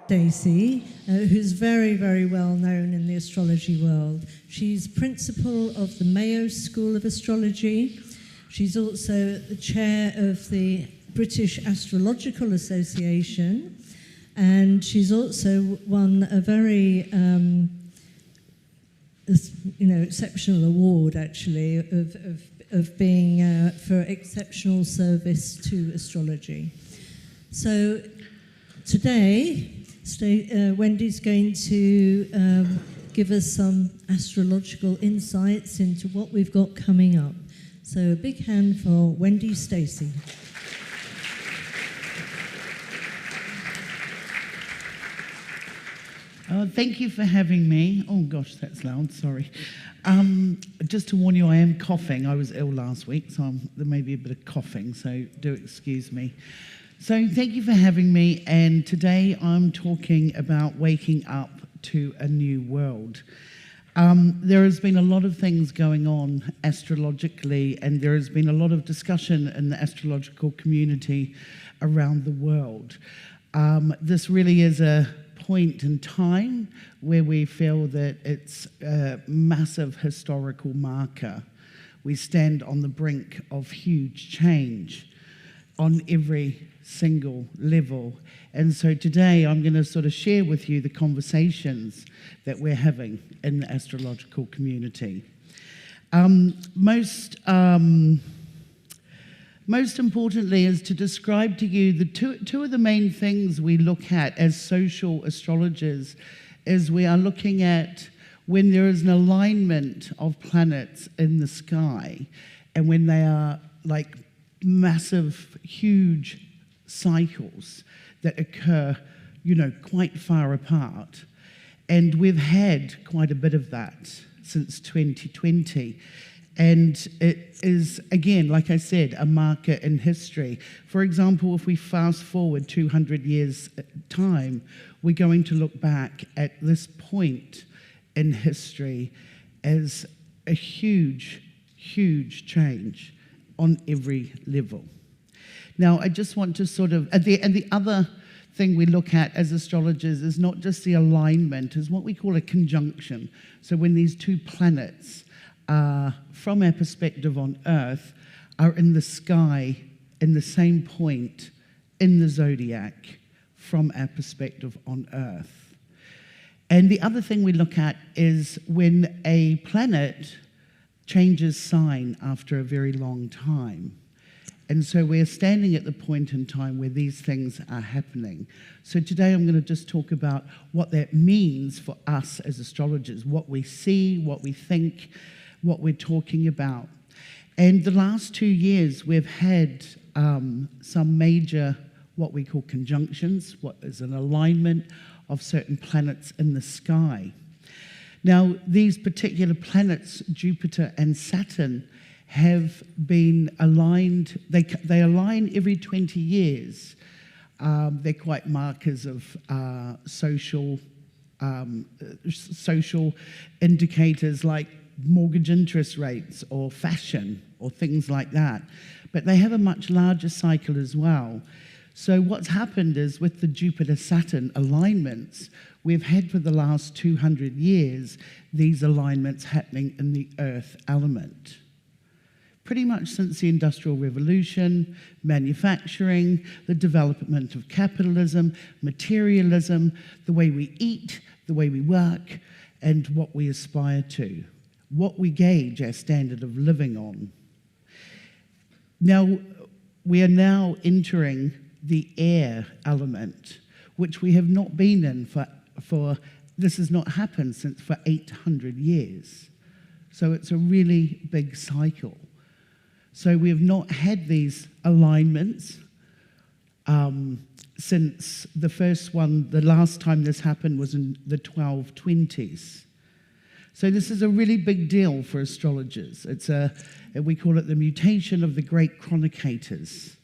Stacey, who's very, very well known in the astrology world. She's principal of the Mayo School of Astrology. She's also the chair of the British Astrological Association, and she's also won a very exceptional award, actually, of being for exceptional service to astrology. So today, Wendy's going to give us some astrological insights into what we've got coming up. So a big hand for Wendy Stacey. Thank you for having me. Oh gosh, that's loud, sorry. Just to warn you, I am coughing. I was ill last week, so there may be a bit of coughing, so do excuse me. So thank you for having me, and today I'm talking about waking up to a new world. There has been a lot of things going on astrologically, and there has been a lot of discussion in the astrological community around the world. This really is a point in time where we feel that it's a massive historical marker. We stand on the brink of huge change on every single level. And so today I'm going to sort of share with you the conversations that we're having in the astrological community. Most importantly is to describe to you the two of the main things we look at as social astrologers is we are looking at when there is an alignment of planets in the sky and when they are like massive, huge cycles that occur, quite far apart. And we've had quite a bit of that since 2020. And it is, again, like I said, a marker in history. For example, if we fast forward 200 years' time, we're going to look back at this point in history as a huge, huge change on every level. Now, I just want to sort of, and the other thing we look at as astrologers is not just the alignment, is what we call a conjunction. So when these two planets, from our perspective on Earth, are in the sky in the same point in the zodiac from our perspective on Earth. And the other thing we look at is when a planet changes sign after a very long time. And so we're standing at the point in time where these things are happening. So today I'm going to just talk about what that means for us as astrologers, what we see, what we think, what we're talking about. And the last 2 years we've had some major, what we call conjunctions, what is an alignment of certain planets in the sky. Now, these particular planets, Jupiter and Saturn, have been aligned. They align every 20 years. They're quite markers of social indicators like mortgage interest rates or fashion or things like that. But they have a much larger cycle as well. So what's happened is with the Jupiter-Saturn alignments, we've had for the last 200 years these alignments happening in the Earth element. Pretty much since the Industrial Revolution, manufacturing, the development of capitalism, materialism, the way we eat, the way we work, and what we aspire to, what we gauge our standard of living on. Now, we are now entering the air element, which we have not been in for this has not happened since for 800 years. So it's a really big cycle. So we have not had these alignments since the first one, the last time this happened was in the 1220s. So this is a really big deal for astrologers. We call it the mutation of the great chronicators.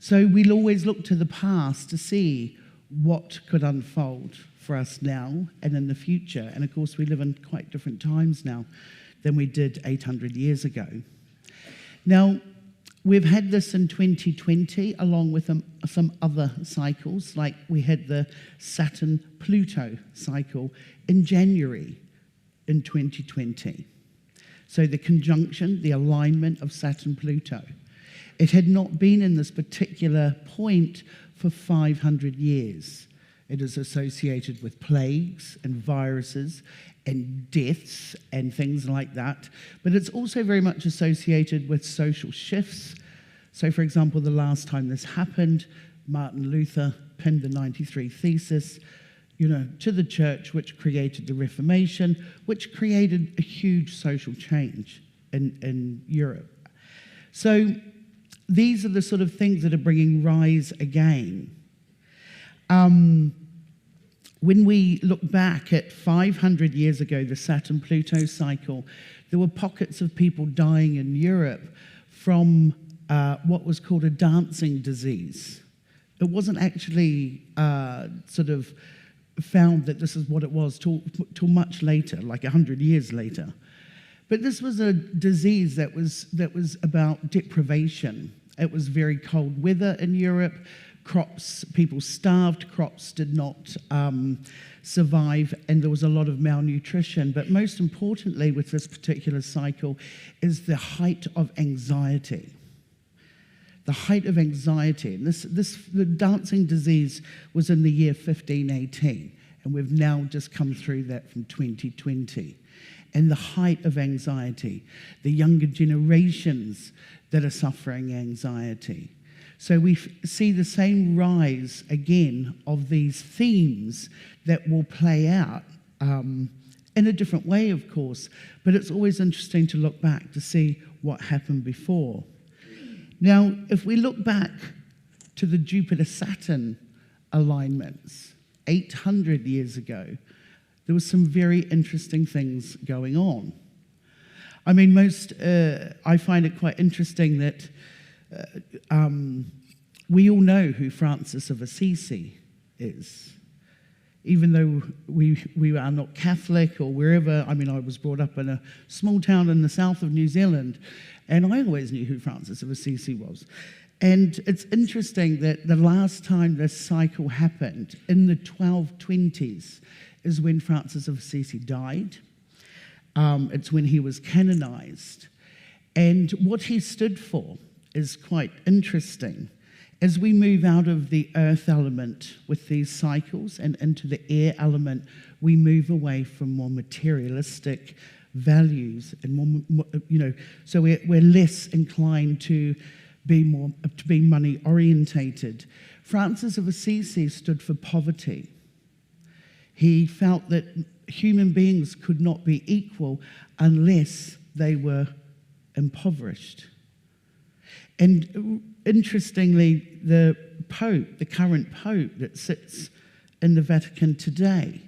So we'll always look to the past to see what could unfold for us now and in the future. And of course, we live in quite different times now than we did 800 years ago. Now, we've had this in 2020, along with some other cycles, like we had the Saturn-Pluto cycle in January in 2020. So the conjunction, the alignment of Saturn-Pluto. It had not been in this particular point for 500 years. It is associated with plagues and viruses and deaths and things like that. But it's also very much associated with social shifts. So, for example, the last time this happened, Martin Luther penned the 93 Thesis, to the church, which created the Reformation, which created a huge social change in Europe. So these are the sort of things that are bringing rise again. When we look back at 500 years ago, the Saturn-Pluto cycle, there were pockets of people dying in Europe from what was called a dancing disease. It wasn't actually sort of found that this is what it was till much later, like 100 years later. But this was a disease that was about deprivation. It was very cold weather in Europe. People starved, crops did not survive, and there was a lot of malnutrition. But most importantly with this particular cycle is the height of anxiety. The height of anxiety. And the dancing disease was in the year 1518, and we've now just come through that from 2020. And the height of anxiety, the younger generations that are suffering anxiety. So we see the same rise again of these themes that will play out in a different way, of course, but it's always interesting to look back to see what happened before. Now, if we look back to the Jupiter-Saturn alignments 800 years ago, there was some very interesting things going on. I mean, I find it quite interesting that we all know who Francis of Assisi is. Even though we are not Catholic or wherever, I mean, I was brought up in a small town in the south of New Zealand, and I always knew who Francis of Assisi was. And it's interesting that the last time this cycle happened, in the 1220s, is when Francis of Assisi died. It's when he was canonized. And what he stood for is quite interesting. As we move out of the earth element with these cycles and into the air element, we move away from more materialistic values and more, so we're less inclined to be money orientated. Francis of Assisi stood for poverty. He felt that human beings could not be equal unless they were impoverished. And interestingly, the Pope, the current Pope that sits in the Vatican today,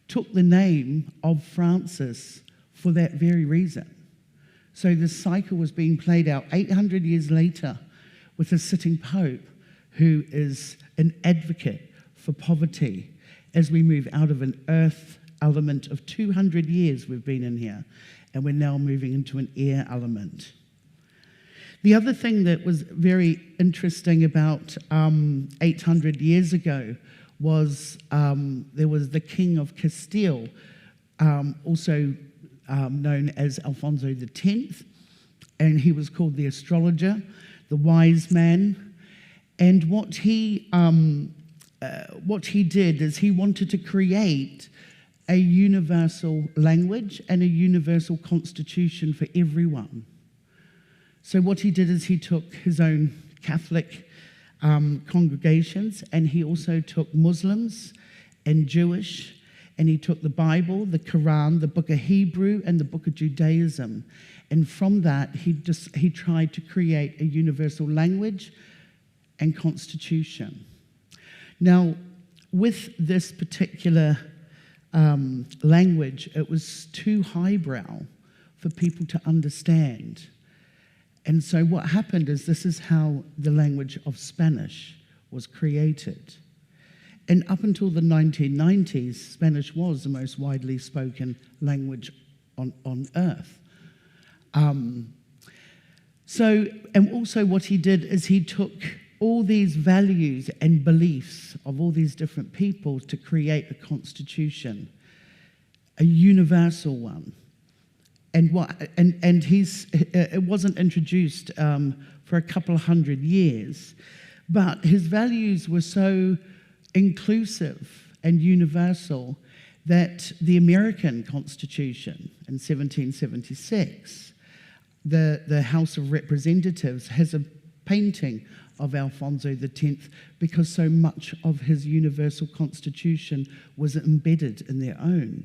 took the name of Francis for that very reason. So this cycle was being played out 800 years later with a sitting Pope who is an advocate for poverty as we move out of an earth element of 200 years we've been in here, and we're now moving into an air element. The other thing that was very interesting about 800 years ago was there was the King of Castile, also known as Alfonso X, and he was called the astrologer, the wise man. And what he did is he wanted to create a universal language and a universal constitution for everyone. So what he did is he took his own Catholic congregations, and he also took Muslims and Jewish, and he took the Bible, the Quran, the Book of Hebrew, and the Book of Judaism. And from that, he tried to create a universal language and constitution. Now, with this particular language, it was too highbrow for people to understand. And so what happened is this is how the language of Spanish was created. And up until the 1990s, Spanish was the most widely spoken language on earth. So, and also what he did is he took all these values and beliefs of all these different people to create a constitution, a universal one. And it wasn't introduced for a couple of 100 years, but his values were so inclusive and universal that the American Constitution in 1776, the House of Representatives has a painting of Alfonso X because so much of his universal constitution was embedded in their own.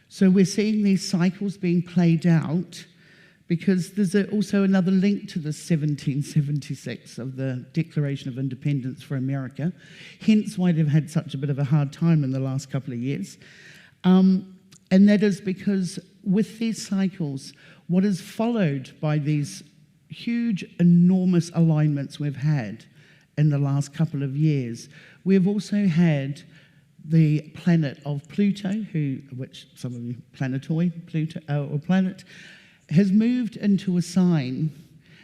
So we're seeing these cycles being played out because there's also another link to the 1776 of the Declaration of Independence for America, hence why they've had such a bit of a hard time in the last couple of years. And that is because with these cycles, what is followed by these huge, enormous alignments we've had in the last couple of years, we've also had the planet of Pluto, which some of you, planetoid, Pluto, or planet, has moved into a sign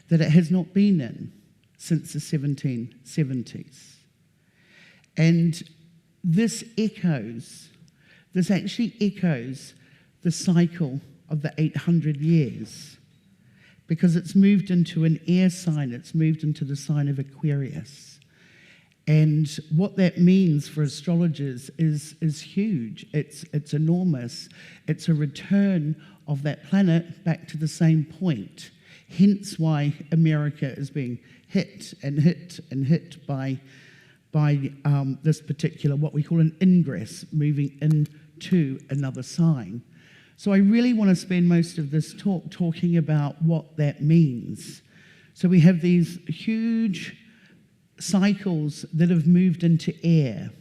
that it has not been in since the 1770s. And this actually echoes the cycle of the 800 years, because it's moved into an air sign, it's moved into the sign of Aquarius. And what that means for astrologers is huge. It's enormous. It's a return of that planet back to the same point. Hence why America is being hit and hit and hit by this particular, what we call an ingress, moving into another sign. So I really want to spend most of this talk talking about what that means. So we have these huge cycles that have moved into air.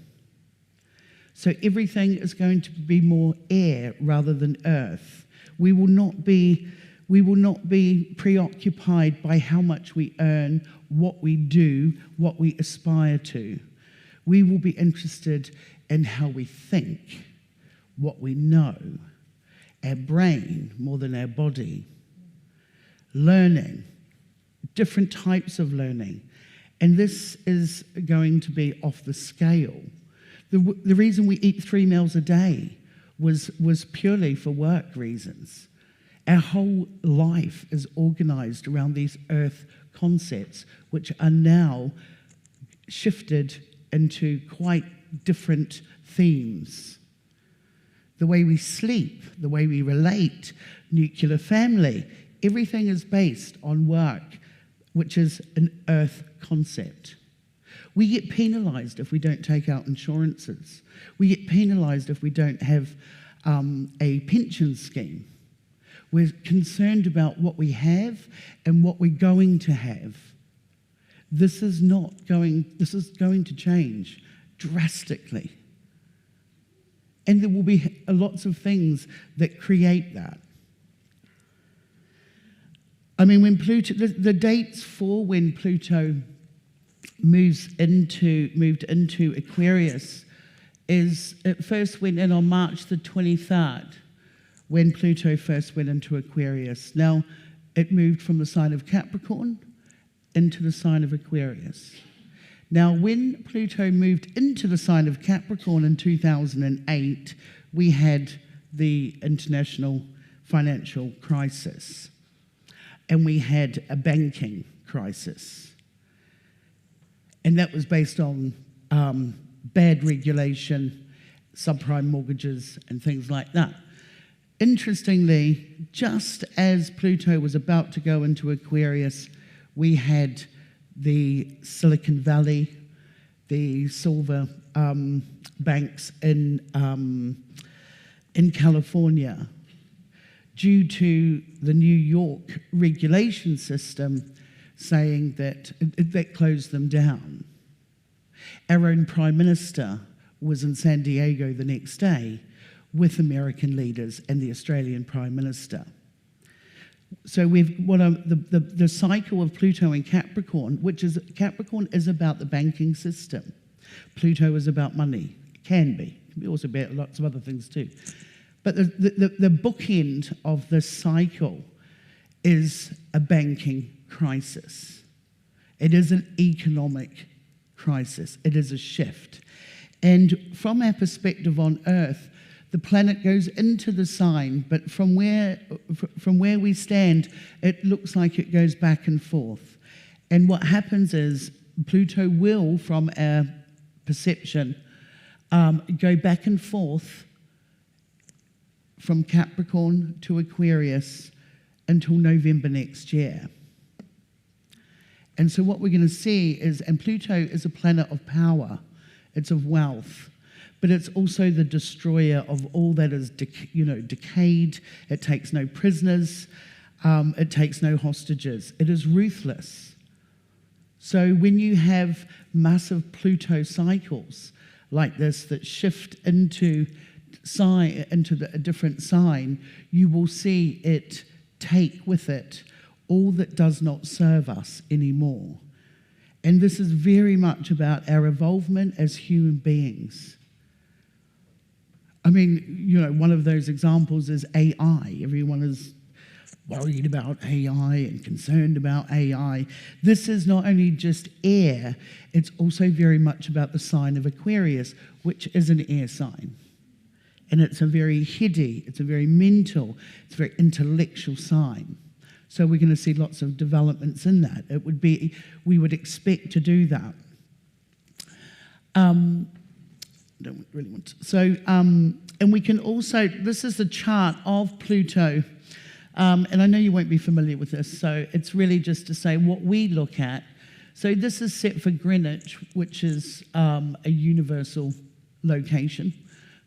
So everything is going to be more air rather than earth. We will not be preoccupied by how much we earn, what we do, what we aspire to. We will be interested in how we think, what we know, our brain more than our body, learning, different types of learning. And this is going to be off the scale. The reason we eat 3 meals a day was purely for work reasons. Our whole life is organized around these earth concepts, which are now shifted into quite different themes. The way we sleep, the way we relate, nuclear family, everything is based on work, which is an earth concept. We get penalized if we don't take out insurances. We get penalized if we don't have a pension scheme. We're concerned about what we have and what we're going to have. This is going to change drastically. And there will be lots of things that create that. I mean, when Pluto, the dates for when Pluto moved into Aquarius is, it first went in on March the 23rd, when Pluto first went into Aquarius. Now, it moved from the sign of Capricorn into the sign of Aquarius. Now, when Pluto moved into the sign of Capricorn in 2008, we had the international financial crisis, and we had a banking crisis. And that was based on bad regulation, subprime mortgages, and things like that. Interestingly, just as Pluto was about to go into Aquarius, we had the Silicon Valley, the silver banks in California, due to the New York regulation system saying that closed them down. Our own Prime Minister was in San Diego the next day with American leaders and the Australian Prime Minister. So we've the cycle of Pluto and Capricorn, Capricorn is about the banking system. Pluto is about money. It can be. It can be also about lots of other things too. But the bookend of this cycle is a banking crisis. It is an economic crisis. It is a shift. And from our perspective on Earth, the planet goes into the sign, but from where we stand, it looks like it goes back and forth. And what happens is Pluto will, from our perception, go back and forth from Capricorn to Aquarius until November next year. And so what we're going to see is, and Pluto is a planet of power, it's of wealth, but it's also the destroyer of all that is decayed. It takes no prisoners, it takes no hostages. It is ruthless. So when you have massive Pluto cycles like this that shift into a different sign, you will see it take with it all that does not serve us anymore. And this is very much about our involvement as human beings. I mean, one of those examples is AI. Everyone is worried about AI and concerned about AI. This is not only just air, it's also very much about the sign of Aquarius, which is an air sign. And it's a very heady, it's a very mental, it's a very intellectual sign. So we're going to see lots of developments in that. We would expect to do that. Don't really want to. So, and we can also, this is the chart of Pluto, and I know you won't be familiar with this, so it's really just to say what we look at. So this is set for Greenwich, which is a universal location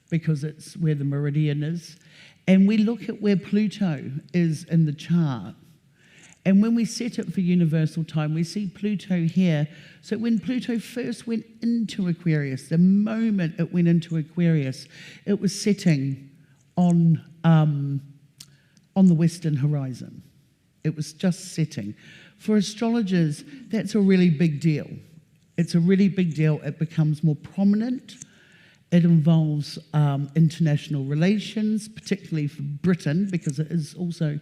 because it's where the meridian is. And we look at where Pluto is in the chart. And when we set it for universal time, we see Pluto here. So when Pluto first went into Aquarius, the moment it went into Aquarius, it was sitting on the western horizon. It was just sitting. For astrologers, that's a really big deal. It's a really big deal. It becomes more prominent. It involves international relations, particularly for Britain, because it is also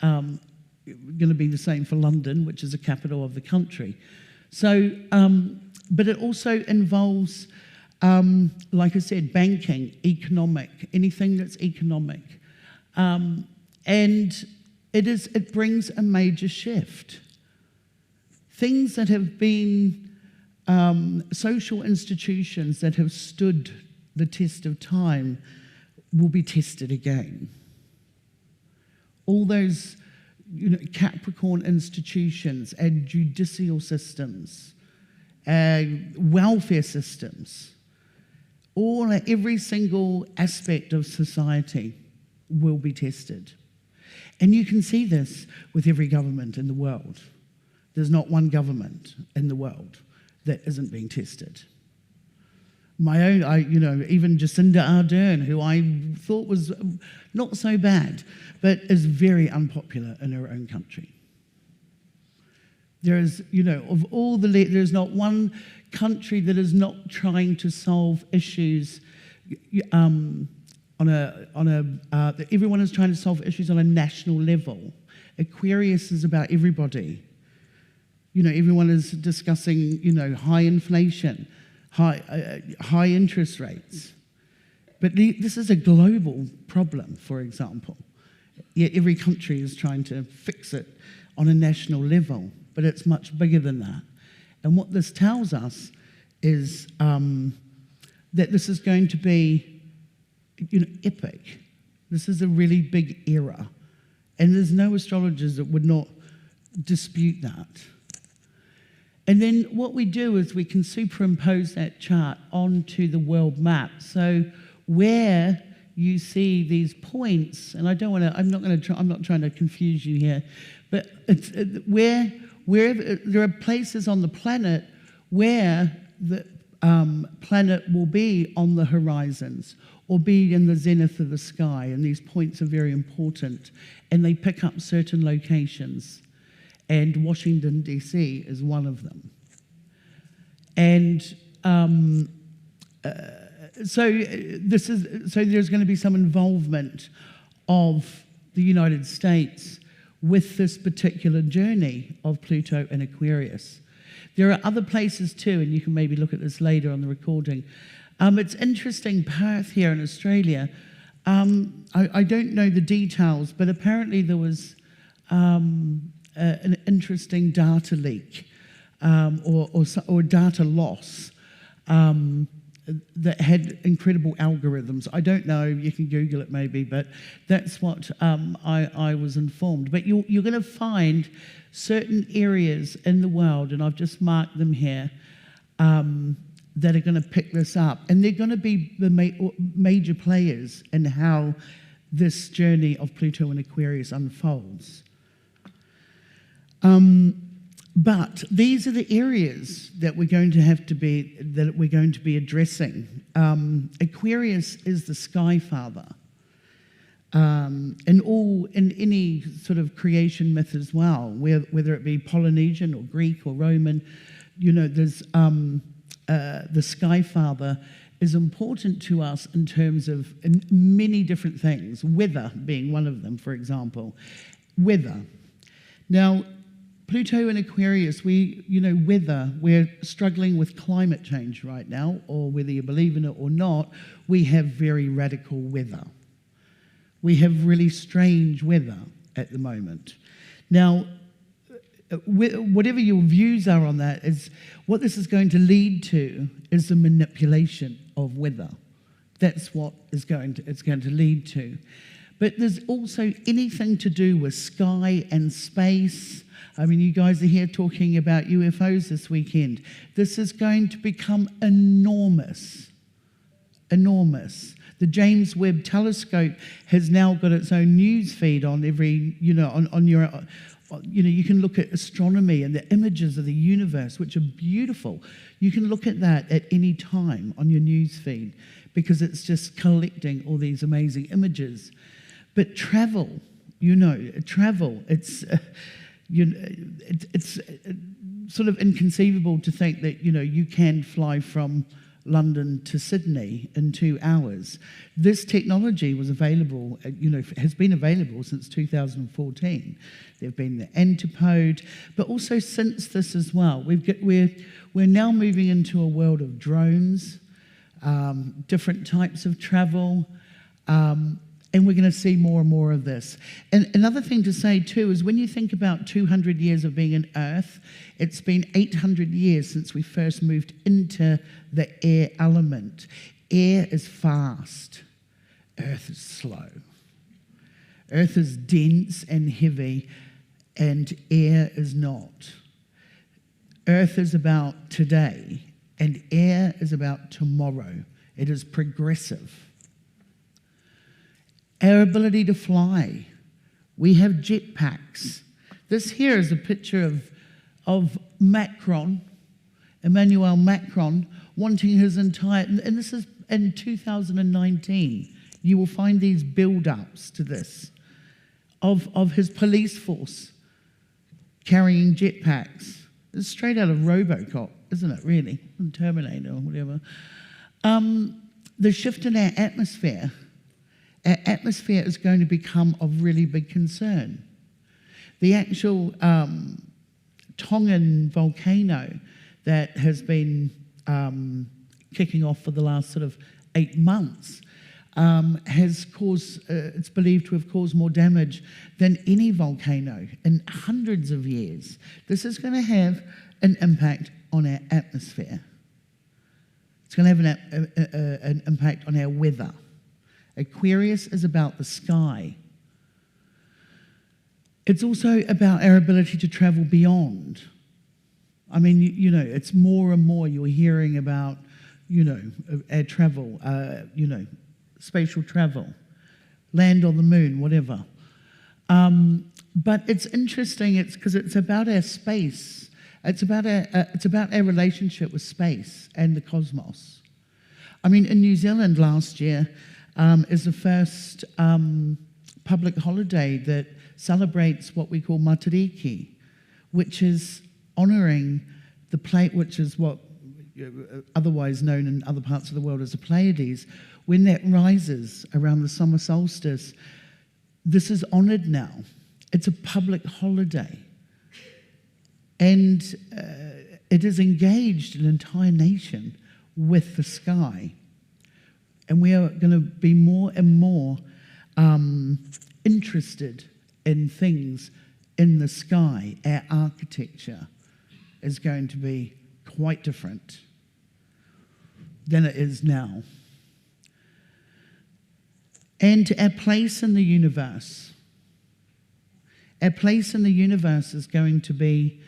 going to be the same for London, which is the capital of the country. So, but it also involves, like I said, banking, economic, anything that's economic. And it brings a major shift. Things that have been social institutions that have stood the test of time will be tested again. All those Capricorn institutions and judicial systems, welfare systems, every single aspect of society will be tested. And you can see this with every government in the world. There's not one government in the world that isn't being tested. My own, even Jacinda Ardern, who I thought was not so bad, but is very unpopular in her own country. There is, of all there's not one country that is not trying to solve issues everyone is trying to solve issues on a national level. Aquarius is about everybody. Everyone is discussing, high inflation, high interest rates. But this is a global problem, for example. Yet every country is trying to fix it on a national level, but it's much bigger than that. And what this tells us is that this is going to be, epic. This is a really big era. And there's no astrologers that would not dispute that. And then what we do is we can superimpose that chart onto the world map. So where you see these points, and I'm not trying to confuse you here, but wherever there are places on the planet where the planet will be on the horizons or be in the zenith of the sky, and these points are very important, and they pick up certain locations. And Washington, D.C. is one of them. And so there's going to be some involvement of the United States with this particular journey of Pluto and Aquarius. There are other places too, and you can maybe look at this later on the recording. It's interesting, Perth here in Australia, I don't know the details, but apparently there was an interesting data leak or data loss that had incredible algorithms. I don't know, you can Google it maybe, but that's what I was informed. But you're going to find certain areas in the world, and I've just marked them here, that are going to pick this up. And they're going to be the major players in how this journey of Pluto and Aquarius unfolds. But these are the areas that we're going to be addressing. Aquarius is the sky father. In any sort of creation myth as well, whether it be Polynesian or Greek or Roman, there's the sky father is important to us in terms of many different things, weather being one of them, for example. Weather. Now, Pluto and Aquarius, weather, we're struggling with climate change right now, or whether you believe in it or not, we have very radical weather. We have really strange weather at the moment. Now, whatever your views are on that, is what this is going to lead to is the manipulation of weather. That's what it's going to lead to. But there's also anything to do with sky and space. I mean, you guys are here talking about UFOs this weekend. This is going to become enormous. Enormous. The James Webb Telescope has now got its own news feed on every, on your, you can look at astronomy and the images of the universe, which are beautiful. You can look at that at any time on your news feed because it's just collecting all these amazing images. But travel, it's sort of inconceivable to think that, you can fly from London to Sydney in 2 hours. This technology was available, has been available since 2014. There've been the Antipode, but also since this as well, we're now moving into a world of drones, different types of travel, and we're going to see more and more of this. And another thing to say too is when you think about 200 years of being on Earth, it's been 800 years since we first moved into the air element. Air is fast. Earth is slow. Earth is dense and heavy, and air is not. Earth is about today, and air is about tomorrow. It is progressive. Our ability to fly. We have jetpacks. This here is a picture of Macron, Emmanuel Macron, wanting his entire, and this is in 2019. You will find these build-ups to this, of his police force carrying jetpacks. It's straight out of RoboCop, isn't it, really? Terminator or whatever. The shift in our atmosphere. Our atmosphere is going to become of really big concern. The actual Tongan volcano that has been kicking off for the last sort of 8 months has caused, it's believed to have caused more damage than any volcano in hundreds of years. This is going to have an impact on our atmosphere. It's going to have an impact on our weather. Aquarius is about the sky. It's also about our ability to travel beyond. I mean, it's more and more you're hearing about, air travel, spatial travel, land on the moon, whatever. But it's interesting. It's because it's about our space. It's about our relationship with space and the cosmos. I mean, in New Zealand last year, is the first public holiday that celebrates what we call Matariki, which is honouring the plate, which is what otherwise known in other parts of the world as the Pleiades. When that rises around the summer solstice, this is honoured now. It's a public holiday. And it has engaged an entire nation with the sky. And we are going to be more and more interested in things in the sky. Our architecture is going to be quite different than it is now. And our place in the universe. Our place in the universe is going to be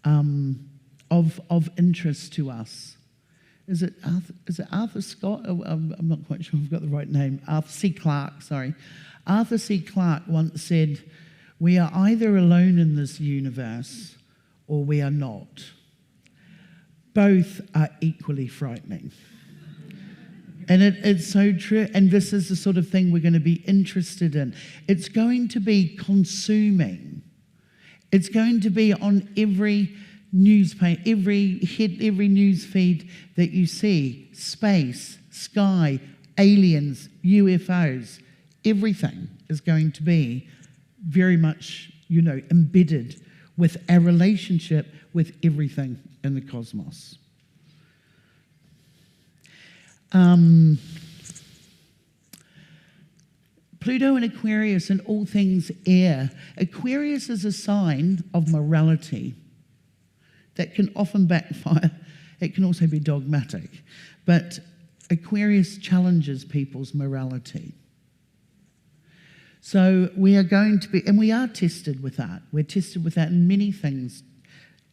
of interest to us. Is it Arthur Scott? Oh, I'm not quite sure if I've got the right name. Arthur C. Clarke, sorry. Arthur C. Clarke once said, "We are either alone in this universe or we are not. Both are equally frightening." And it's so true. And this is the sort of thing we're going to be interested in. It's going to be consuming. It's going to be on every newspaper, every news feed that you see. Space, sky, aliens, UFOs, everything is going to be very much, embedded with our relationship with everything in the cosmos. Pluto and Aquarius and all things air. Aquarius is a sign of morality that can often backfire. It can also be dogmatic. But Aquarius challenges people's morality. So we are going to be, and we are tested with that. We're tested with that in many things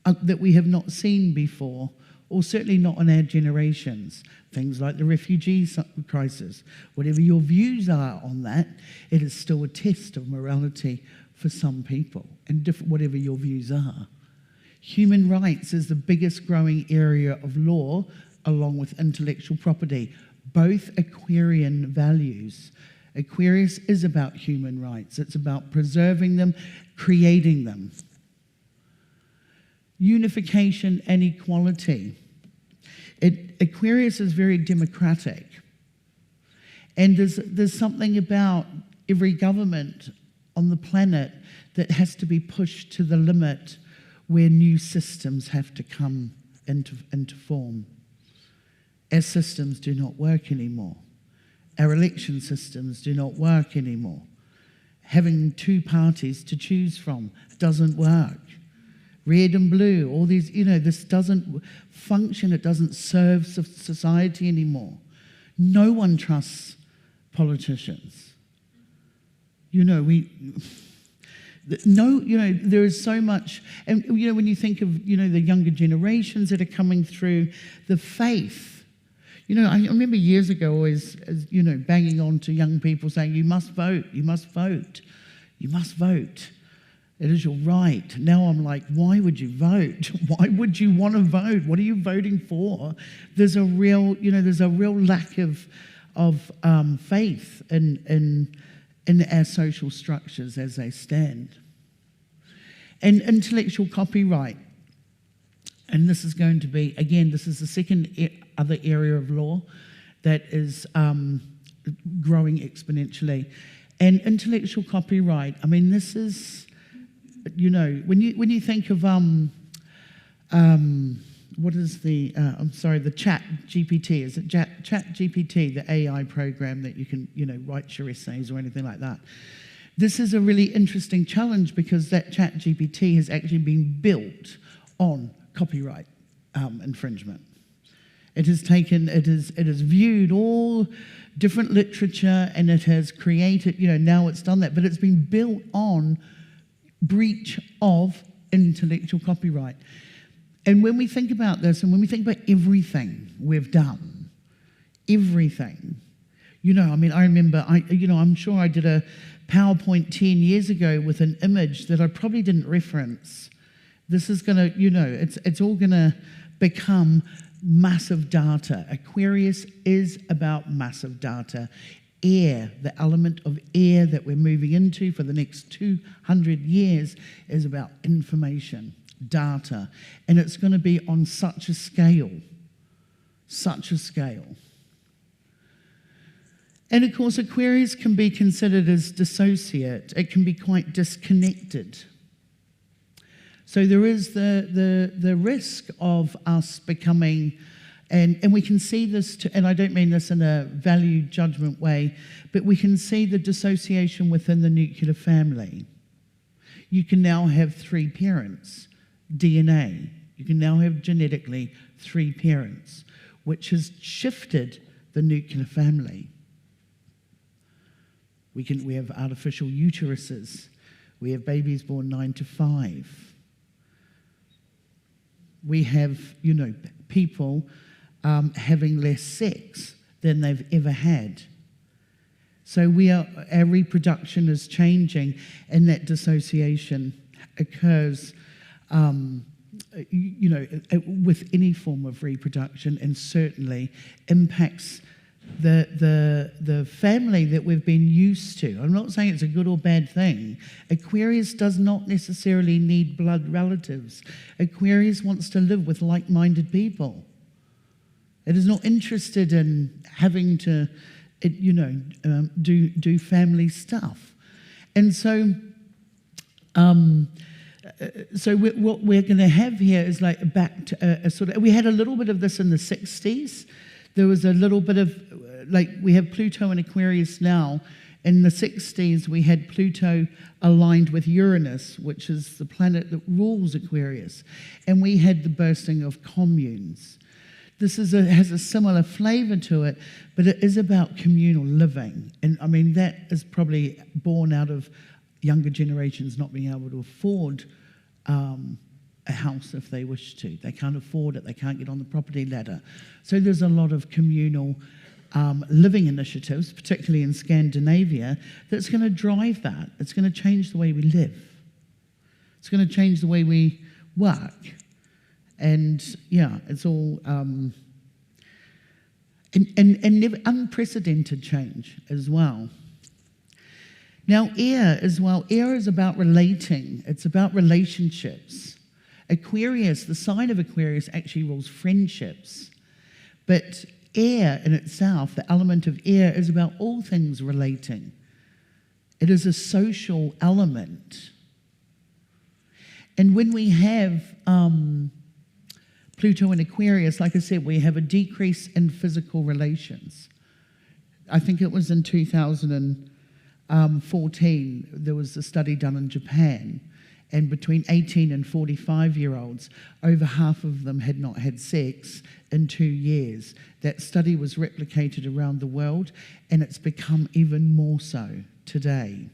that we have not seen before, or certainly not in our generations. Things like the refugee crisis. Whatever your views are on that, it is still a test of morality for some people, and whatever your views are. Human rights is the biggest growing area of law, along with intellectual property, both Aquarian values. Aquarius is about human rights. It's about preserving them, creating them. Unification and equality. Aquarius is very democratic. And there's something about every government on the planet that has to be pushed to the limit where new systems have to come into form. Our systems do not work anymore. Our election systems do not work anymore. Having two parties to choose from doesn't work. Red and blue, all these, this doesn't function. It doesn't serve society anymore. No one trusts politicians. There is so much, and when you think of, the younger generations that are coming through, the faith. I remember years ago always, banging on to young people saying, you must vote, you must vote, you must vote. It is your right. Now I'm like, why would you vote? Why would you want to vote? What are you voting for? There's a real lack of faith in our social structures as they stand. And intellectual copyright. And this is going to be, again, this is the second other area of law that is growing exponentially. And intellectual copyright, this is, when you think of what is the Chat GPT? Is it Chat GPT, the AI program that you can write your essays or anything like that? This is a really interesting challenge because that Chat GPT has actually been built on copyright infringement. It has viewed all different literature and it has created, now it's done that, but it's been built on breach of intellectual copyright. And when we think about this, and when we think about everything we've done, everything, I remember, I'm sure I did a PowerPoint 10 years ago with an image that I probably didn't reference. This is going to, it's all going to become massive data. Aquarius is about massive data. Air, the element of air that we're moving into for the next 200 years is about information, data, and it's going to be on such a scale. And of course, Aquarius can be considered as dissociate. It can be quite disconnected. So there is the risk of us becoming, and we can see this, and I don't mean this in a value judgment way, but we can see the dissociation within the nuclear family. You can now have 3 parents, DNA. You can now have genetically 3 parents, which has shifted the nuclear family. We have artificial uteruses. We have babies born 9 to 5. We have, people having less sex than they've ever had. So our reproduction is changing, and that dissociation occurs, with any form of reproduction, and certainly impacts the family that we've been used to. I'm not saying it's a good or bad thing. Aquarius does not necessarily need blood relatives. Aquarius wants to live with like-minded people. It is not interested in having to, do family stuff. And so, what we're going to have here is like back to a sort of. We had a little bit of this in the 60s. There was a little bit of, we have Pluto in Aquarius now. In the 60s, we had Pluto aligned with Uranus, which is the planet that rules Aquarius. And we had the bursting of communes. This has a similar flavour to it, but it is about communal living. And I mean, that is probably born out of younger generations not being able to afford a house if they wish to. They can't afford it. They can't get on the property ladder. So there's a lot of communal living initiatives, particularly in Scandinavia, that's going to drive that. It's going to change the way we live. It's going to change the way we work. And yeah, it's all and never unprecedented change as well. Now, air as well. Air is about relating. It's about relationships. Aquarius, the sign of Aquarius, actually rules friendships. But air in itself, the element of air, is about all things relating. It is a social element. And when we have Pluto in Aquarius, like I said, we have a decrease in physical relations. I think it was in 2014, there was a study done in Japan, and between 18 and 45-year-olds, over half of them had not had sex in 2 years. That study was replicated around the world, and it's become even more so today.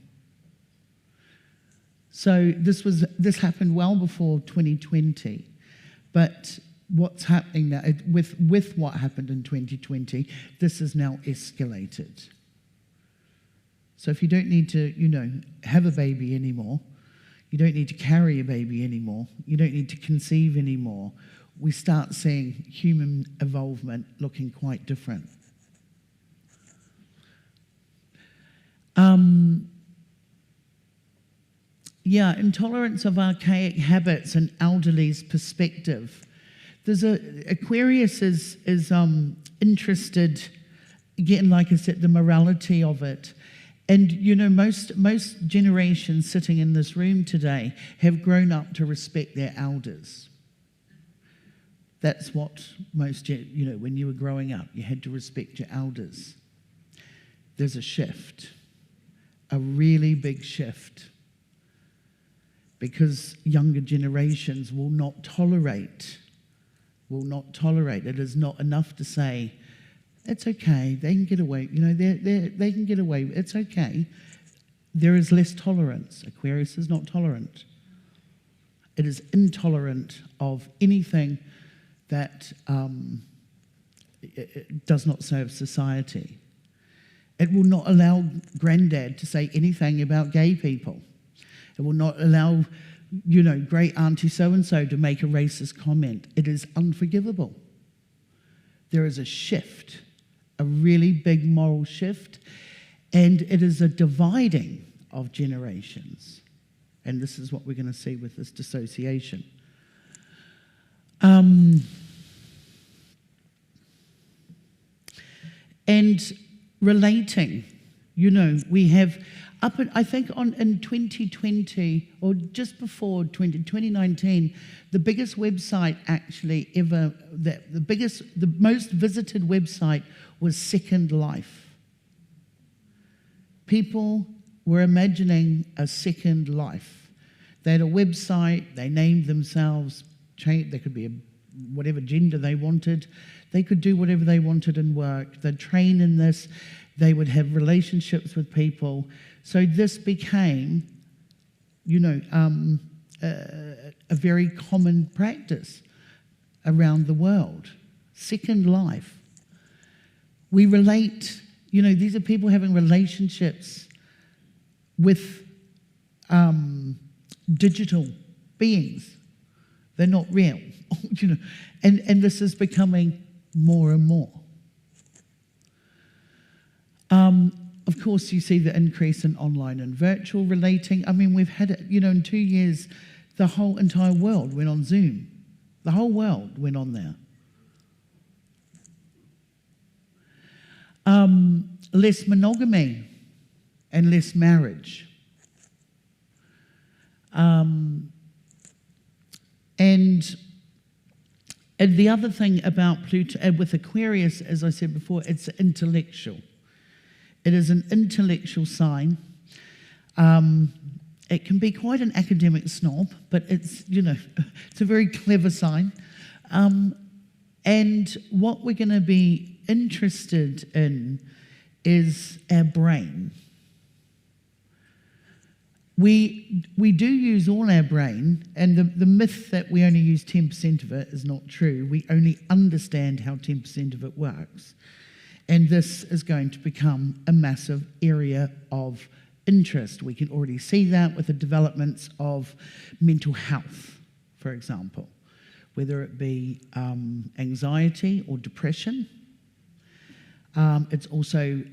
So this happened well before 2020, but what's happening now, with what happened in 2020, this is now escalated. So if you don't need to, have a baby anymore, you don't need to carry a baby anymore, you don't need to conceive anymore, we start seeing human evolvement looking quite different. Intolerance of archaic habits and elderly's perspective. Aquarius is interested, again, like I said, the morality of it. And, most generations sitting in this room today have grown up to respect their elders. That's what most, when you were growing up, you had to respect your elders. There's a shift, a really big shift, because younger generations will not tolerate. It is not enough to say, it's okay, they can get away, they can get away, it's okay. There is less tolerance. Aquarius is not tolerant. It is intolerant of anything that it does not serve society. It will not allow granddad to say anything about gay people. It will not allow, great auntie so-and-so to make a racist comment. It is unforgivable. There is a shift, a really big moral shift, and it is a dividing of generations. And this is what we're going to see with this dissociation. And relating. We have I think in 2020 or just before 2019, the biggest website actually ever, the most visited website was Second Life. People were imagining a second life. They had a website, they named themselves, they could be whatever gender they wanted, they could do whatever they wanted in work, they'd train in this, they would have relationships with people. So this became, a very common practice around the world. Second life. We relate, these are people having relationships with digital beings. They're not real, and this is becoming more and more. Of course, you see the increase in online and virtual relating. I mean, we've had it, in 2 years, the whole entire world went on Zoom. The whole world went on there. Less monogamy and less marriage. And the other thing about Pluto, with Aquarius, as I said before, it's intellectual. It is an intellectual sign. It can be quite an academic snob, but it's, it's a very clever sign. And what we're going to be interested in is our brain. We do use all our brain, and the myth that we only use 10% of it is not true. We only understand how 10% of it works. And this is going to become a massive area of interest. We can already see that with the developments of mental health, for example, whether it be anxiety or depression. It's also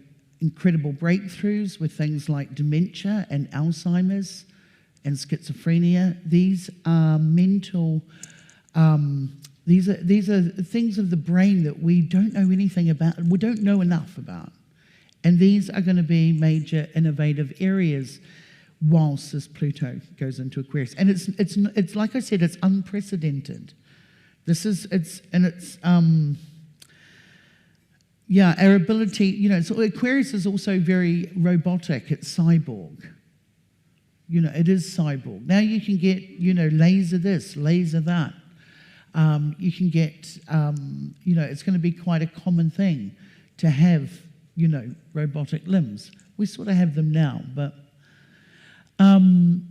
incredible breakthroughs with things like dementia and Alzheimer's and schizophrenia. These are mental, these are things of the brain that we don't know anything about, we don't know enough about. And these are going to be major innovative areas whilst this Pluto goes into Aquarius. And it's like I said, it's unprecedented. Our ability, so Aquarius is also very robotic, it's cyborg. It is cyborg. Now you can get, laser this, laser that. You can get, it's going to be quite a common thing to have, robotic limbs. We sort of have them now, but... and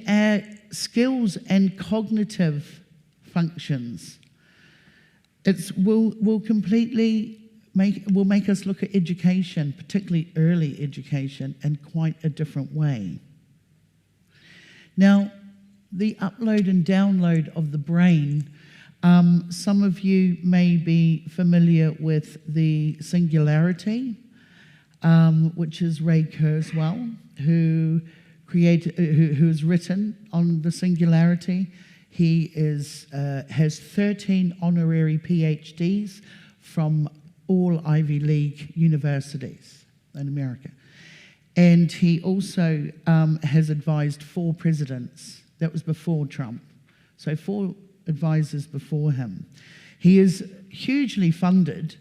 our skills and cognitive functions, will completely make us look at education, particularly early education, in quite a different way. Now, the upload and download of the brain, some of you may be familiar with the singularity, which is Ray Kurzweil, who has written on the singularity. He has 13 honorary PhDs from all Ivy League universities in America. And he also has advised 4 presidents. That was before Trump. So 4 advisors before him. He is hugely funded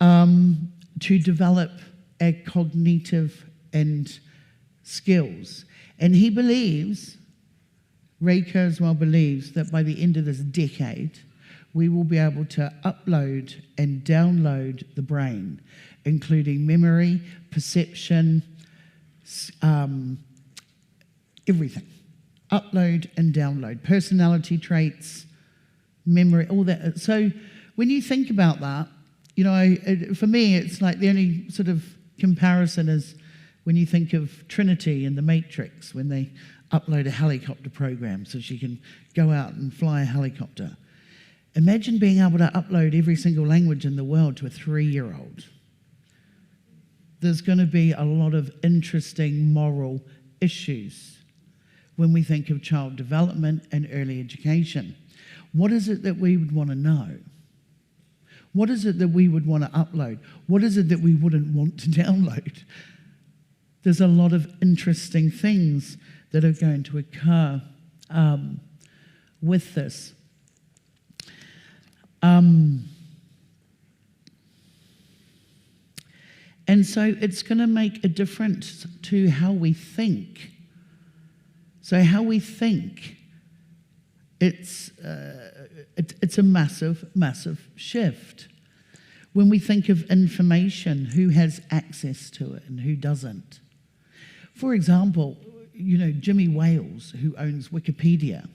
to develop our cognitive and skills. And he believes, Ray Kurzweil believes, that by the end of this decade, we will be able to upload and download the brain, including memory, perception, everything. Upload and download, personality traits, memory, all that. So when you think about that, for me, it's like the only sort of comparison is when you think of Trinity in The Matrix, when they upload a helicopter program so she can go out and fly a helicopter. Imagine being able to upload every single language in the world to a 3-year-old. There's going to be a lot of interesting moral issues when we think of child development and early education. What is it that we would want to know? What is it that we would want to upload? What is it that we wouldn't want to download? There's a lot of interesting things that are going to occur with this. And so it's going to make a difference to how we think. So how we think, it's a massive, massive shift. When we think of information, who has access to it and who doesn't? For example, Jimmy Wales, who owns Wikipedia,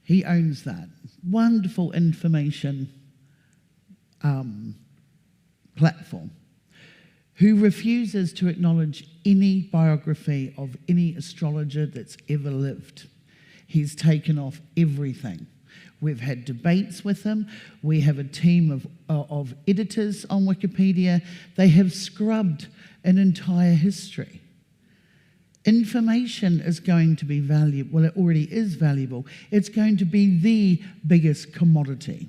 he owns that. Wonderful information platform, who refuses to acknowledge any biography of any astrologer that's ever lived. He's taken off everything. We've had debates with him. We have a team of editors on Wikipedia. They have scrubbed an entire history. Information is going to be valuable. Well, it already is valuable. It's going to be the biggest commodity.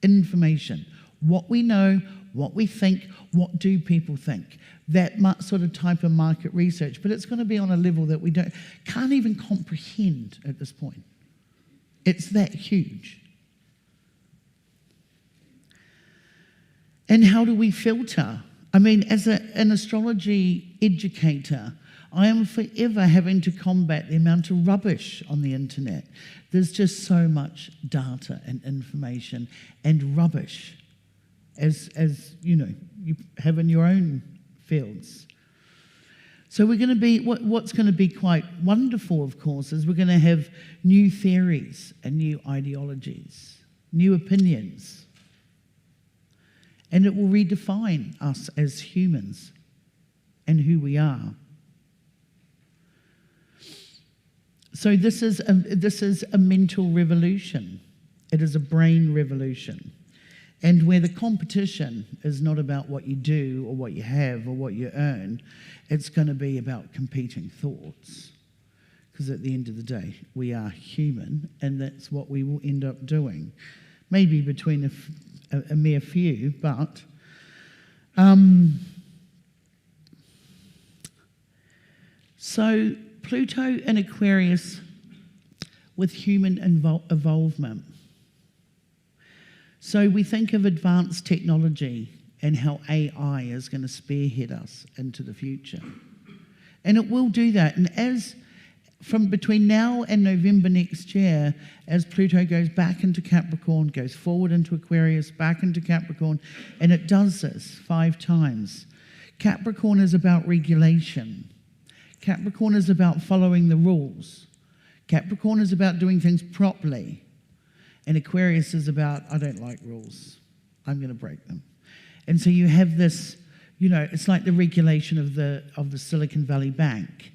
Information. What we know, what we think, what do people think. That sort of type of market research. But it's going to be on a level that we can't even comprehend at this point. It's that huge. And how do we filter? I mean, as an astrology educator, I am forever having to combat the amount of rubbish on the internet. There's just so much data and information and rubbish, as you have in your own fields. So we're going to be, what's going to be quite wonderful, of course, is we're going to have new theories and new ideologies, new opinions. And it will redefine us as humans and who we are. So this is a mental revolution. It is a brain revolution. And where the competition is not about what you do or what you have or what you earn, it's going to be about competing thoughts. Because at the end of the day, we are human, and that's what we will end up doing. Maybe between a mere few, but so Pluto in Aquarius with human involvement. So we think of advanced technology and how AI is going to spearhead us into the future. And it will do that. And as from between now and November next year, as Pluto goes back into Capricorn, goes forward into Aquarius, back into Capricorn, and it does this 5 times. Capricorn is about regulation. Capricorn is about following the rules. Capricorn is about doing things properly. And Aquarius is about, I don't like rules. I'm going to break them. And so you have this, it's like the regulation of the Silicon Valley Bank.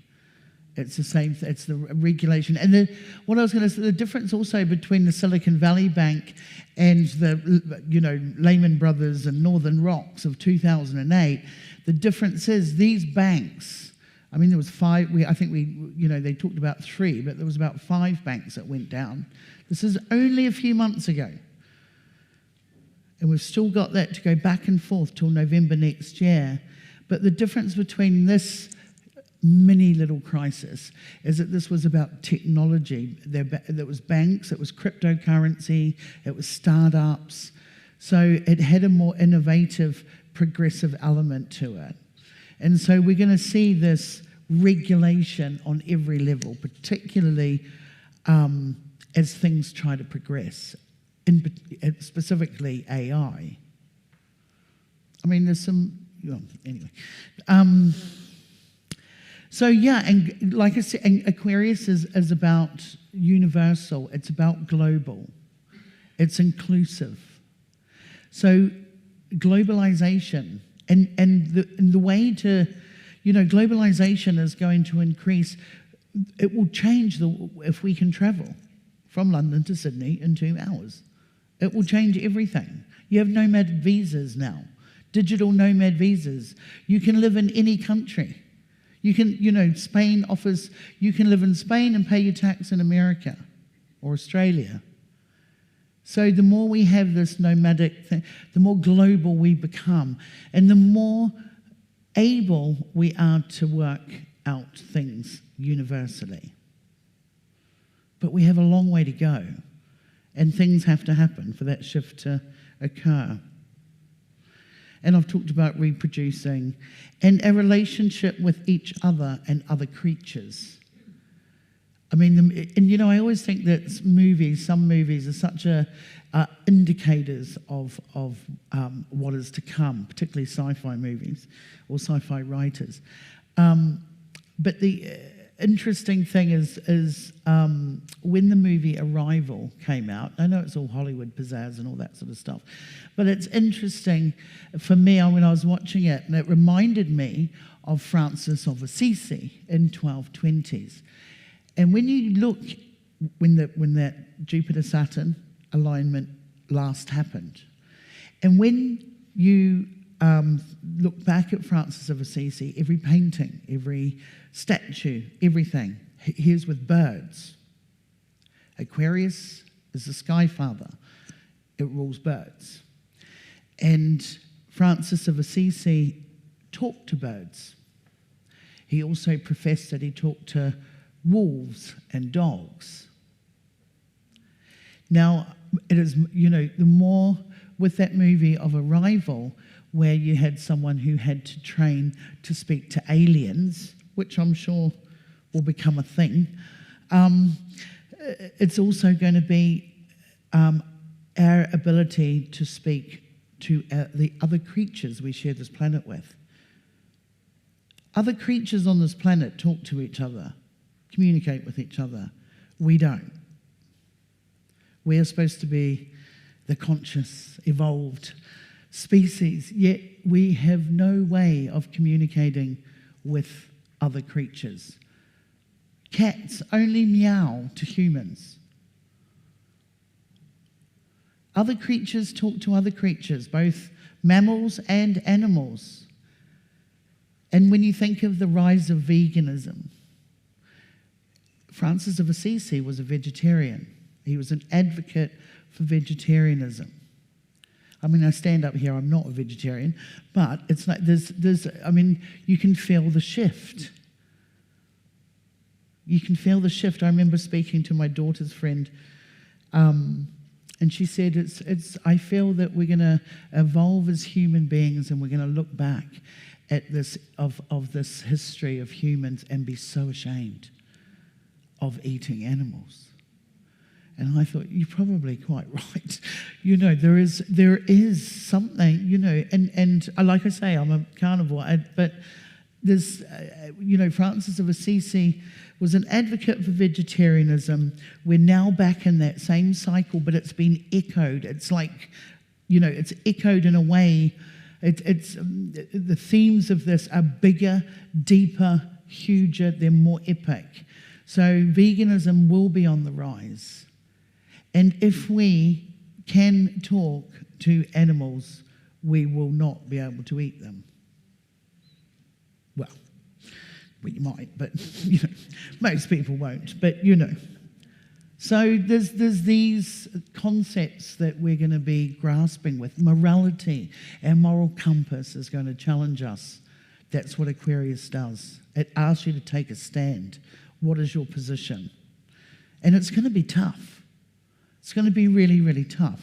It's the same, it's the regulation. And what I was going to say, the difference also between the Silicon Valley Bank and the, Lehman Brothers and Northern Rocks of 2008, the difference is these banks, I mean, there was 5, they talked about 3, but there was about 5 banks that went down. This is only a few months ago. And we've still got that to go back and forth till November next year. But the difference between this mini little crisis is that this was about technology. There was banks, it was cryptocurrency, it was startups. So it had a more innovative, progressive element to it. And so we're going to see this regulation on every level, particularly as things try to progress, specifically AI. I mean, there's some, anyway. So yeah, and like I said, Aquarius is about universal, it's about global, it's inclusive. So globalization, and the way to, globalization is going to increase, it will change if we can travel from London to Sydney in 2 hours. It will change everything. You have nomad visas now, digital nomad visas. You can live in any country. You can, Spain offers, you can live in Spain and pay your tax in America or Australia. So the more we have this nomadic thing, the more global we become, and the more able we are to work out things universally. But we have a long way to go, and things have to happen for that shift to occur. And I've talked about reproducing and a relationship with each other and other creatures. I mean, I always think that some movies are such indicators of what is to come, particularly sci-fi movies or sci-fi writers. But the interesting thing is when the movie Arrival came out, I know it's all Hollywood pizzazz and all that sort of stuff, but it's interesting for me when I was watching it, and it reminded me of Francis of Assisi in 1220s. And when you look, when that Jupiter-Saturn alignment last happened, and when you look back at Francis of Assisi, every painting, every statue, everything, here's with birds. Aquarius is the sky father. It rules birds. And Francis of Assisi talked to birds. He also professed that he talked to wolves and dogs. Now, it is, the more with that movie of Arrival, where you had someone who had to train to speak to aliens, which I'm sure will become a thing, it's also going to be our ability to speak to the other creatures we share this planet with. Other creatures on this planet talk to each other, communicate with each other. We don't. We are supposed to be the conscious, evolved species, yet we have no way of communicating with other creatures. Cats only meow to humans. Other creatures talk to other creatures, both mammals and animals. And when you think of the rise of veganism, Francis of Assisi was a vegetarian. He was an advocate for vegetarianism. I mean, I stand up here, I'm not a vegetarian, but it's like you can feel the shift. You can feel the shift. I remember speaking to my daughter's friend, and she said, I feel that we're going to evolve as human beings, and we're going to look back at this this history of humans and be so ashamed of eating animals. And I thought, you're probably quite right. There is something, and like I say, I'm a carnivore, but there's, Francis of Assisi was an advocate for vegetarianism. We're now back in that same cycle, but it's been echoed. It's like, it's echoed in a way. It's the themes of this are bigger, deeper, huger, they're more epic. So veganism will be on the rise. And if we can talk to animals, we will not be able to eat them. Well, we might, but most people won't. But so there's these concepts that we're going to be grasping with. Morality, our moral compass is going to challenge us. That's what Aquarius does. It asks you to take a stand. What is your position? And it's going to be tough. It's going to be really, really tough.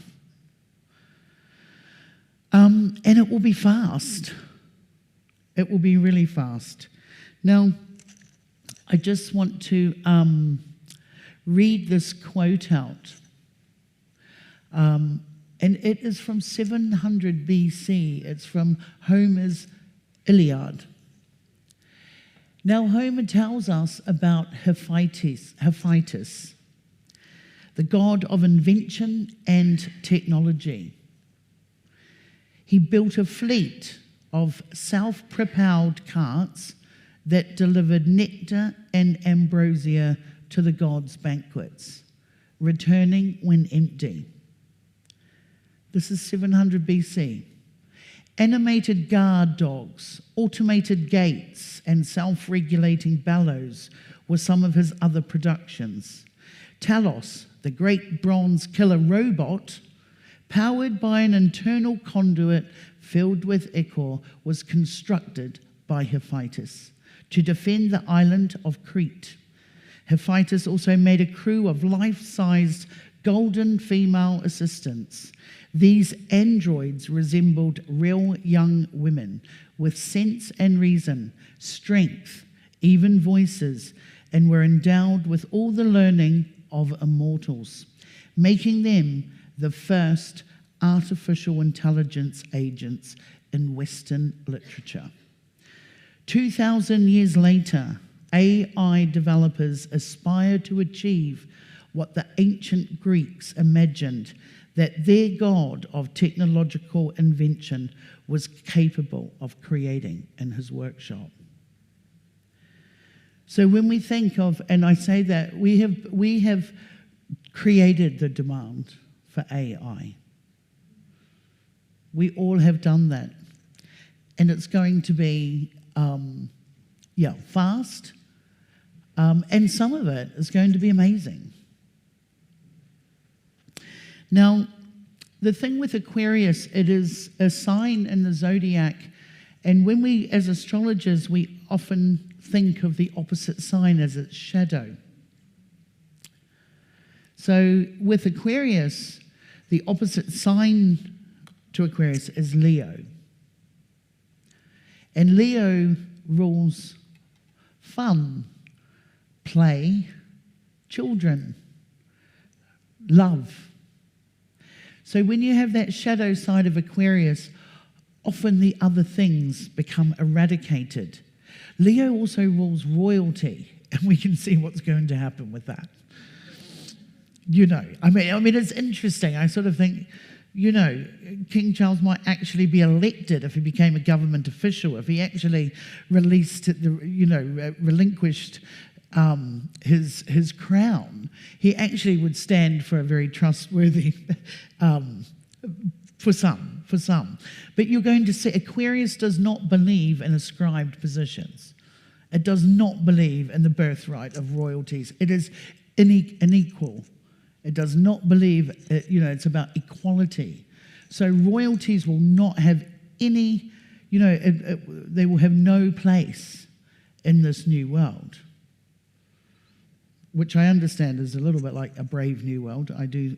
And it will be fast. It will be really fast. Now, I just want to read this quote out. And it is from 700 BC. It's from Homer's Iliad. Now, Homer tells us about Hephaestus, the god of invention and technology. He built a fleet of self-propelled carts that delivered nectar and ambrosia to the gods' banquets, returning when empty. This is 700 BC. Animated guard dogs, automated gates, and self-regulating bellows were some of his other productions. Talos, the great bronze killer robot, powered by an internal conduit filled with ichor, was constructed by Hephaestus to defend the island of Crete. Hephaestus also made a crew of life-sized golden female assistants. These androids resembled real young women with sense and reason, strength, even voices, and were endowed with all the learning of immortals, making them the first artificial intelligence agents in Western literature. 2,000 years later, AI developers aspire to achieve what the ancient Greeks imagined that their god of technological invention was capable of creating in his workshop. So when we think of, and I say that we have created the demand for AI. We all have done that. And it's going to be, fast. And some of it is going to be amazing. Now, the thing with Aquarius, it is a sign in the zodiac. And when we, as astrologers, we often think of the opposite sign as its shadow. So with Aquarius, the opposite sign to Aquarius is Leo. And Leo rules fun, play, children, love. So when you have that shadow side of Aquarius, often the other things become eradicated. Leo also rules royalty, and we can see what's going to happen with that. I mean, it's interesting. I sort of think, King Charles might actually be elected if he became a government official, if he actually relinquished his crown. He actually would stand for a very trustworthy, for some. But you're going to see Aquarius does not believe in ascribed positions. It does not believe in the birthright of royalties. It is unequal. It does not believe, it's about equality. So royalties will not have any, they will have no place in this new world, which I understand is a little bit like a brave new world. I do,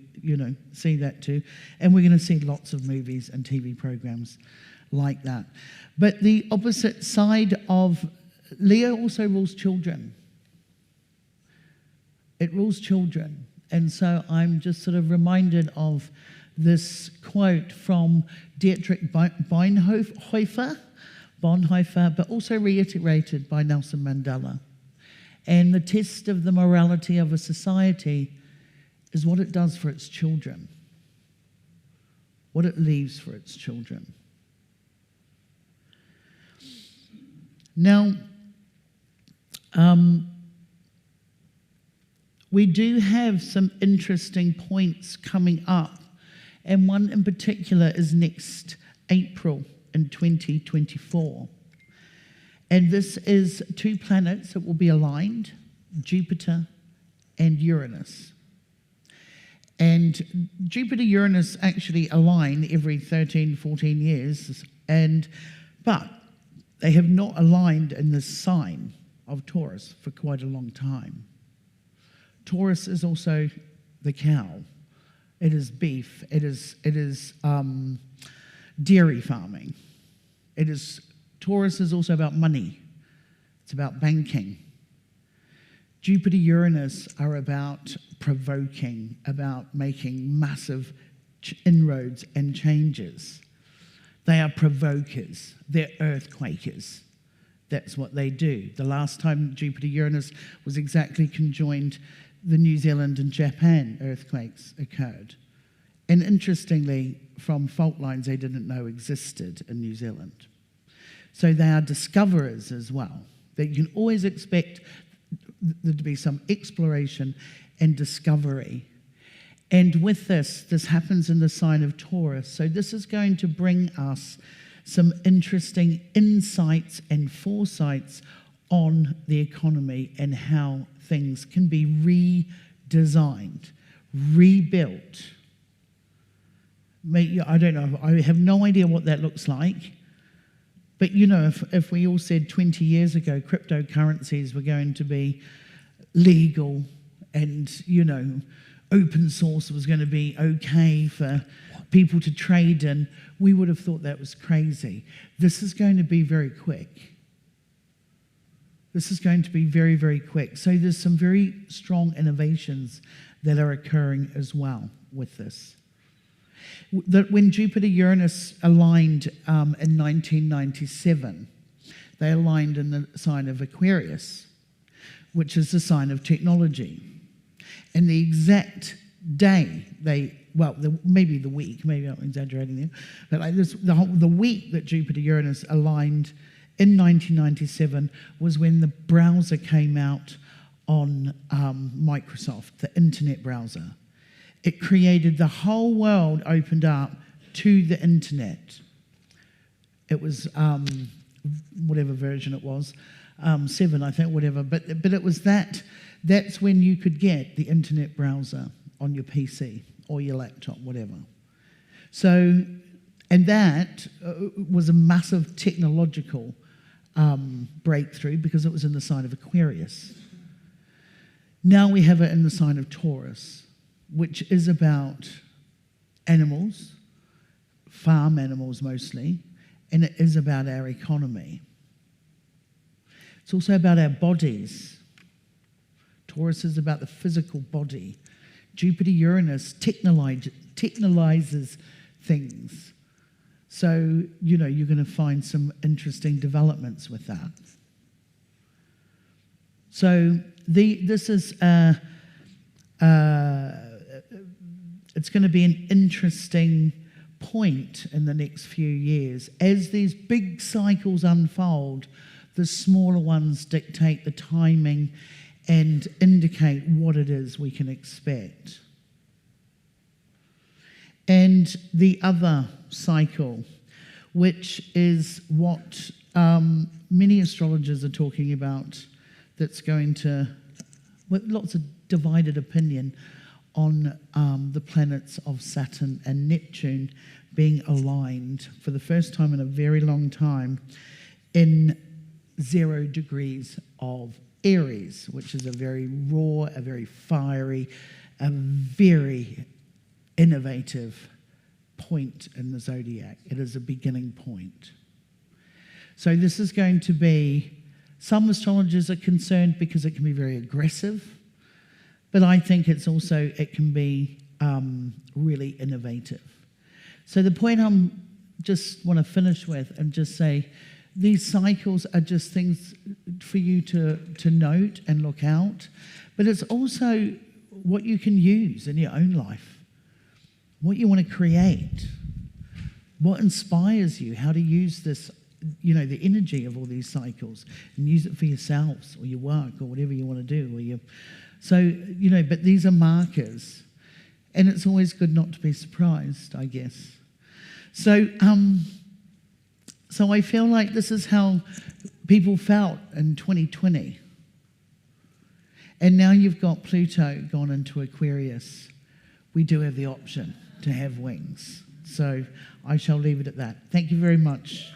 see that too. And we're going to see lots of movies and TV programs like that. But the opposite side of Leo also rules children. It rules children. And so I'm just sort of reminded of this quote from Dietrich Bonhoeffer, but also reiterated by Nelson Mandela. And the test of the morality of a society is what it does for its children, what it leaves for its children. Now, we do have some interesting points coming up, and one in particular is next April in 2024. And this is two planets that will be aligned, Jupiter and Uranus. And Jupiter-Uranus actually align every 13, 14 years, but they have not aligned in this sign of Taurus for quite a long time. Taurus is also the cow. It is beef. It is dairy farming. Taurus is also about money. It's about banking. Jupiter-Uranus are about provoking, about making massive inroads and changes. They are provokers. They're earthquakers. That's what they do. The last time Jupiter-Uranus was exactly conjoined, the New Zealand and Japan earthquakes occurred. And interestingly, from fault lines they didn't know existed in New Zealand. So they are discoverers as well. That you can always expect there to be some exploration and discovery. And with this happens in the sign of Taurus. So this is going to bring us some interesting insights and foresights on the economy and how things can be redesigned, rebuilt. I don't know, I have no idea what that looks like. But if we all said 20 years ago cryptocurrencies were going to be legal and, open source was going to be okay for people to trade in, we would have thought that was crazy. This is going to be very quick. This is going to be very, very quick. So there's some very strong innovations that are occurring as well with this. That when Jupiter-Uranus aligned in 1997, they aligned in the sign of Aquarius, which is the sign of technology. And the exact day maybe the week, maybe I'm exaggerating there, but the week that Jupiter-Uranus aligned in 1997 was when the browser came out on Microsoft, the internet browser. It created, the whole world opened up to the internet. It was whatever version it was, 7, I think, whatever. But it was that's when you could get the internet browser on your PC or your laptop, whatever. So, and that was a massive technological breakthrough because it was in the sign of Aquarius. Now we have it in the sign of Taurus, which is about animals, farm animals mostly, and it is about our economy. It's also about our bodies. Taurus is about the physical body. Jupiter-Uranus technologizes things. So, you're going to find some interesting developments with that. So, this is it's going to be an interesting point in the next few years. As these big cycles unfold, the smaller ones dictate the timing and indicate what it is we can expect. And the other cycle, which is what many astrologers are talking about, that's going to, with lots of divided opinion on the planets of Saturn and Neptune being aligned for the first time in a very long time in 0 degrees of Aries, which is a very raw, a very fiery, a very innovative point in the zodiac. It is a beginning point. So this is going to be, some astrologers are concerned because it can be very aggressive, but I think it can be really innovative. So the point I'm just want to finish with and just say, these cycles are just things for you to note and look out, but it's also what you can use in your own life, what you want to create, what inspires you, how to use this, the energy of all these cycles and use it for yourselves or your work or whatever you want to do. But these are markers, and it's always good not to be surprised, I guess. So I feel like this is how people felt in 2020. And now you've got Pluto gone into Aquarius. We do have the option to have wings. So I shall leave it at that. Thank you very much.